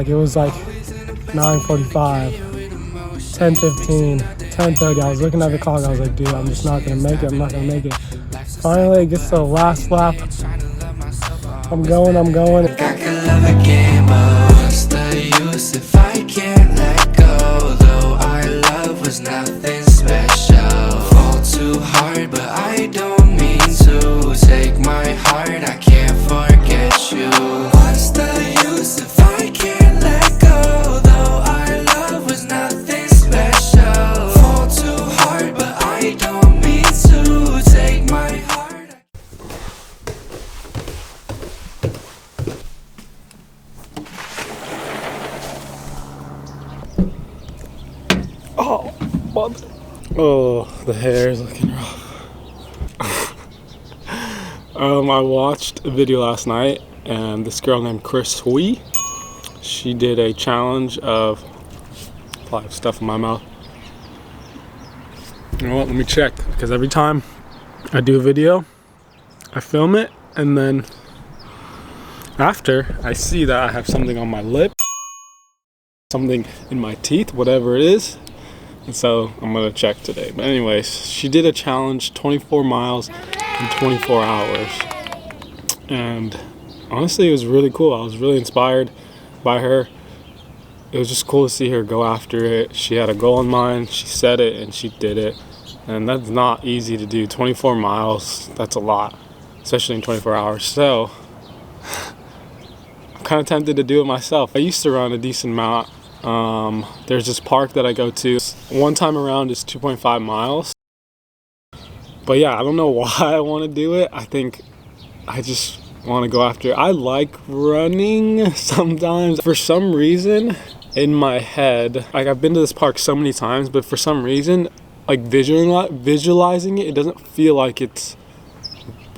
Like it was like 9:45, 10:15, 10:30. I was looking at the clock. I was like, dude, I'm just not gonna make it. I'm not gonna make it. Finally, it gets to the last lap. I'm going. I could love a game, but what's the use if I can't let go? Though our love was nothing special. Fall too hard, but I don't mean to. Take my heart, I can't forget you. What's the use if I can't let go? Though our love was nothing special. Fall too hard, but I don't mean to. Take my heart. Oh, what? Oh, the hair is looking rough. I watched a video last night, and this girl named Kris Hui, she did a challenge of I have stuff in my mouth. You know what? Let me check, because every time I do a video, I film it, and then after I see that I have something on my lip, something in my teeth, whatever it is. And so I'm gonna check today. But anyways, she did a challenge, 24 miles in 24 hours. And honestly, it was really cool. I was really inspired by her. It was just cool to see her go after it. She had a goal in mind, she set it, and she did it. And that's not easy to do. 24 miles, that's a lot, especially in 24 hours. So I'm kind of tempted to do it myself. I used to run a decent amount. There's this park that I go to. One time around is 2.5 miles. But yeah, I don't know why I want to do it. I think I just want to go after it. I like running sometimes. For some reason, in my head, like I've been to this park so many times, but for some reason, like visualizing it, it doesn't feel like it's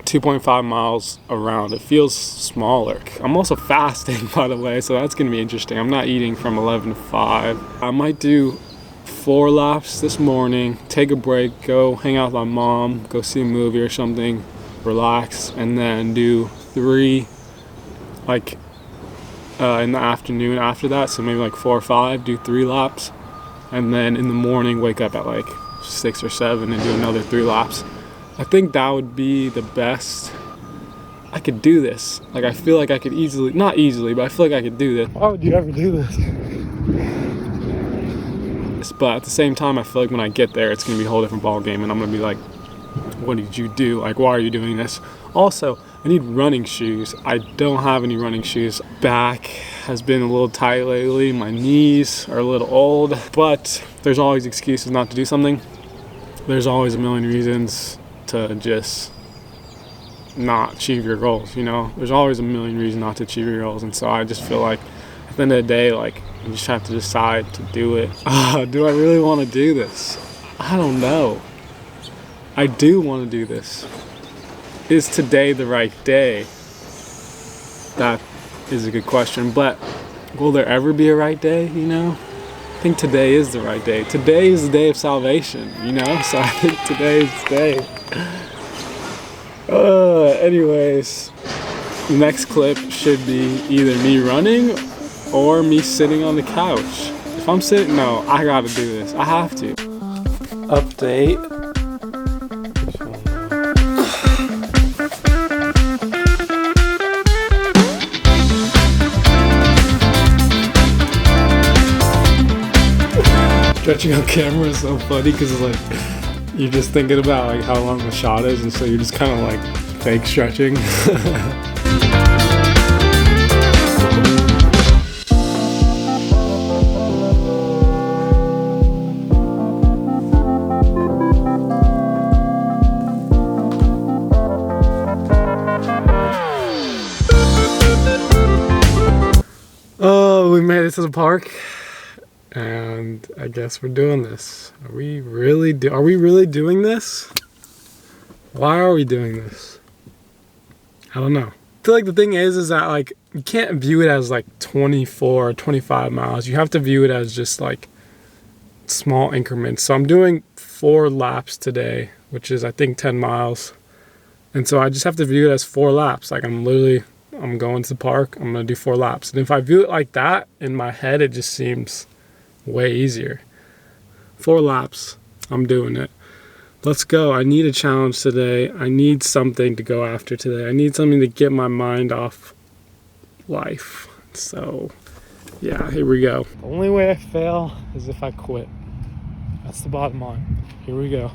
2.5 miles around. It feels smaller. I'm also fasting, by the way, so that's gonna be interesting. I'm not eating from 11 to 5. I might do 4 laps this morning, take a break, go hang out with my mom, go see a movie or something, relax, and then do 3 like in the afternoon after that. So maybe like 4 or 5, do 3 laps, and then in the morning wake up at like 6 or 7 and do another 3 laps. I think that would be the best. I could do this. Like I feel like I could easily, not easily, but I feel like I could do this. Why would you ever do this? But at the same time, I feel like when I get there, it's gonna be a whole different ball game, and I'm gonna be like, what did you do? Like, why are you doing this? Also, I need running shoes. I don't have any running shoes. Back has been a little tight lately. My knees are a little old, but there's always excuses not to do something. There's always a million reasons to just not achieve your goals, you know? There's always a million reasons not to achieve your goals, and so I just feel like at the end of the day, like, you just have to decide to do it. Do I really want to do this? I don't know. I do want to do this. Is today the right day? That is a good question, but will there ever be a right day, you know? I think today is the right day. Today is the day of salvation, you know? So I think today is the day. Anyways, the next clip should be either me running or me sitting on the couch. If I'm sitting, no, I gotta do this. I have to. Update. Stretching on camera is so funny because it's like you're just thinking about like how long the shot is, and so you're just kind of like fake stretching. Oh, we made it to the park. And I guess we're doing this. Are we really doing this? Why are we doing this? I don't know. I feel like the thing is that like you can't view it as like 24 or 25 miles. You have to view it as just like small increments. So I'm doing 4 laps today, which is I think 10 miles. And so I just have to view it as 4 laps. Like I'm literally I'm going to the park. I'm going to do 4 laps. And if I view it like that, in my head, it just seems way easier. 4 laps. I'm doing it. Let's go. I need a challenge today. I need something to go after today. I need something to get my mind off life. So, yeah, here we go. The only way I fail is if I quit. That's the bottom line. Here we go.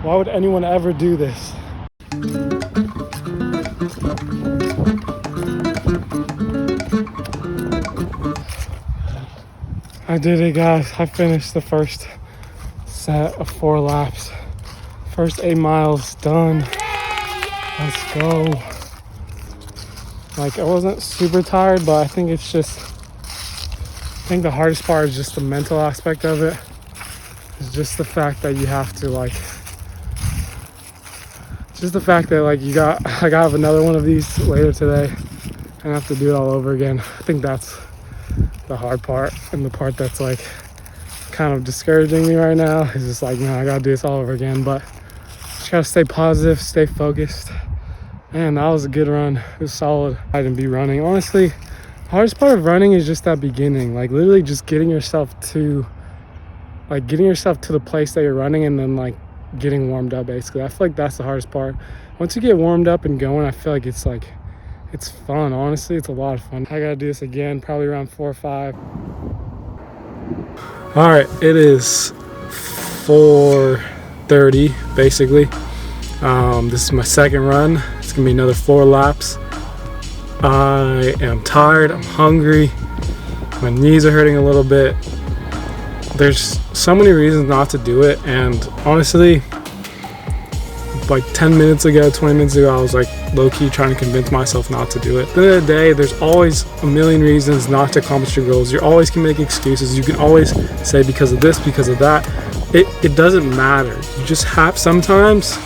Why would anyone ever do this? I did it, guys. I finished the first set of 4 laps. First 8 miles done. Let's go. Like, I wasn't super tired, but I think it's just, I think the hardest part is just the mental aspect of it. It's just the fact that you have to, like, just the fact that, like, I have another one of these later today and I have to do it all over again. I think that's the hard part, and the part that's, like, kind of discouraging me right now is just like, man, I gotta do this all over again. But just gotta stay positive, stay focused. Man, that was a good run. It was solid. I didn't be running. Honestly, the hardest part of running is just that beginning. Like, literally just getting yourself to the place that you're running, and then, like, getting warmed up, basically. I feel like that's the hardest part. Once you get warmed up and going, I feel like it's fun. Honestly, it's a lot of fun. I gotta do this again, probably around 4 or 5. All right, it is 4:30 basically. This is my second run. It's gonna be another 4 laps. I am tired, I'm hungry, my knees are hurting a little bit. There's so many reasons not to do it, and honestly, like 10 minutes ago, 20 minutes ago, I was like low-key trying to convince myself not to do it. At the end of the day, there's always a million reasons not to accomplish your goals. You always can make excuses. You can always say because of this, because of that. It doesn't matter. Sometimes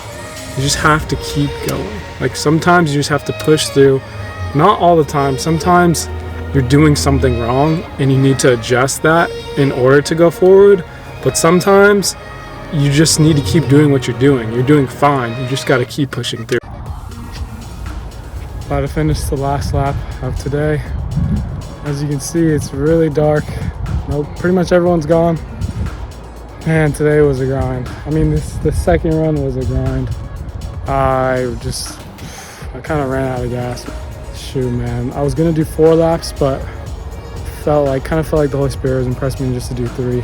you just have to keep going. Like, sometimes you just have to push through. Not all the time. Sometimes you're doing something wrong and you need to adjust that in order to go forward. But sometimes you just need to keep doing what you're doing. You're doing fine. You just got to keep pushing through. About to finish the last lap of today. As you can see, it's really dark. Pretty much everyone's gone. Man, today was a grind. I mean, the second run was a grind. I kind of ran out of gas. Shoot, man. I was gonna do 4 laps, but kind of felt like the Holy Spirit was impressing me just to do 3.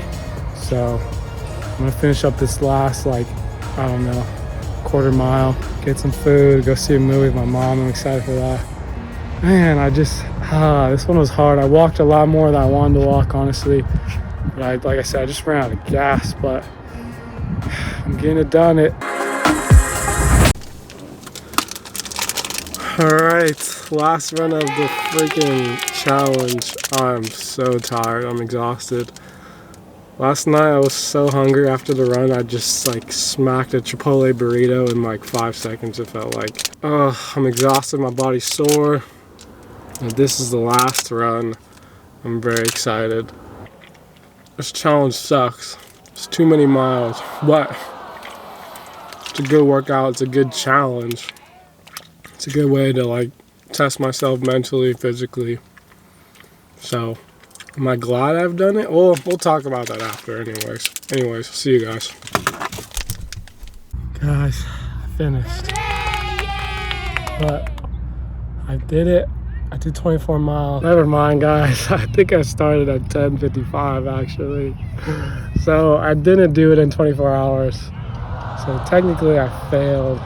So I'm gonna finish up this last, like, I don't know, quarter mile, get some food, go see a movie with my mom. I'm excited for that. Man, this one was hard. I walked a lot more than I wanted to walk, honestly. But like I said, I just ran out of gas, but I'm getting it done. Alright, last run of the freaking challenge. I'm so tired. I'm exhausted. Last night I was so hungry after the run, I just, like, smacked a Chipotle burrito in like 5 seconds, it felt like. I'm exhausted, my body's sore. And this is the last run. I'm very excited. This challenge sucks. It's too many miles, but it's a good workout, it's a good challenge. It's a good way to, like, test myself mentally, physically. So, am I glad I've done it? Well, we'll talk about that after anyways, see you guys. Guys, I finished. But I did it. I did 24 miles. Never mind, guys. I think I started at 10:55 actually. So I didn't do it in 24 hours. So technically I failed.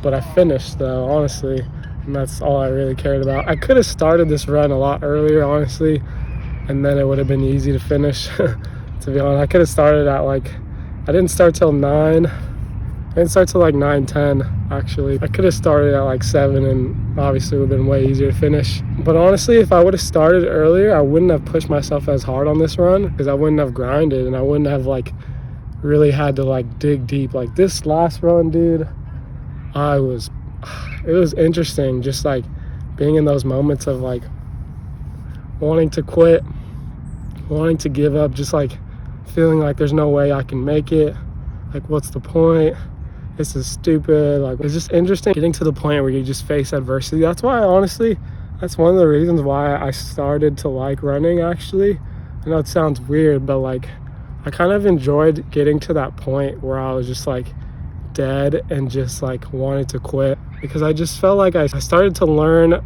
But I finished though, honestly. And that's all I really cared about. I could have started this run a lot earlier, honestly, and then it would have been easy to finish. To be honest, I could have started at, like, I didn't start till 9. I didn't start till like 9:10 actually. I could have started at like 7 and obviously it would have been way easier to finish. But honestly, if I would have started earlier, I wouldn't have pushed myself as hard on this run, because I wouldn't have grinded and I wouldn't have, like, really had to, like, dig deep. Like, this last run, dude, I was it was interesting just like being in those moments of like wanting to quit, wanting to give up, just like feeling like there's no way I can make it. Like, what's the point? This is stupid. Like, it's just interesting getting to the point where you just face adversity. That's why, honestly, that's one of the reasons why I started to like running, actually. I know it sounds weird, but like I kind of enjoyed getting to that point where I was just like dead and just like wanted to quit, because I just felt like I started to learn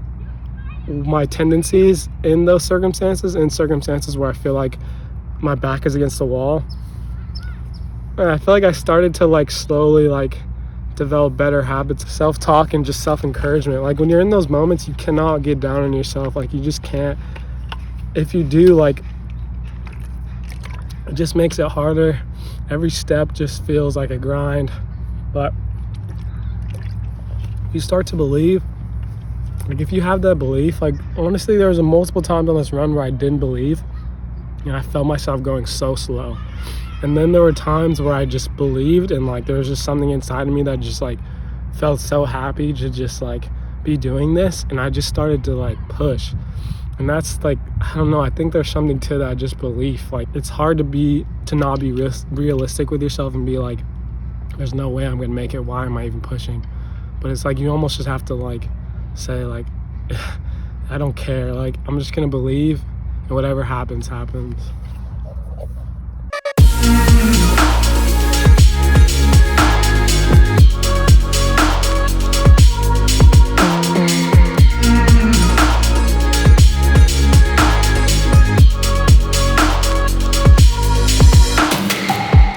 my tendencies in those circumstances, in circumstances where I feel like my back is against the wall. And I feel like I started to like slowly like develop better habits of self-talk and just self-encouragement. Like when you're in those moments, you cannot get down on yourself. Like you just can't. If you do, like it just makes it harder. Every step just feels like a grind. But if you start to believe, like if you have that belief, like honestly, there was a multiple times on this run where I didn't believe, and I felt myself going so slow. And then there were times where I just believed, and like there was just something inside of me that just like felt so happy to just like be doing this, and I just started to like push. And that's like, I don't know, I think there's something to that, just belief. Like it's hard to not be realistic with yourself and be like, there's no way I'm gonna make it, why am I even pushing? But it's like you almost just have to like say like I don't care, like I'm just gonna believe, and whatever happens.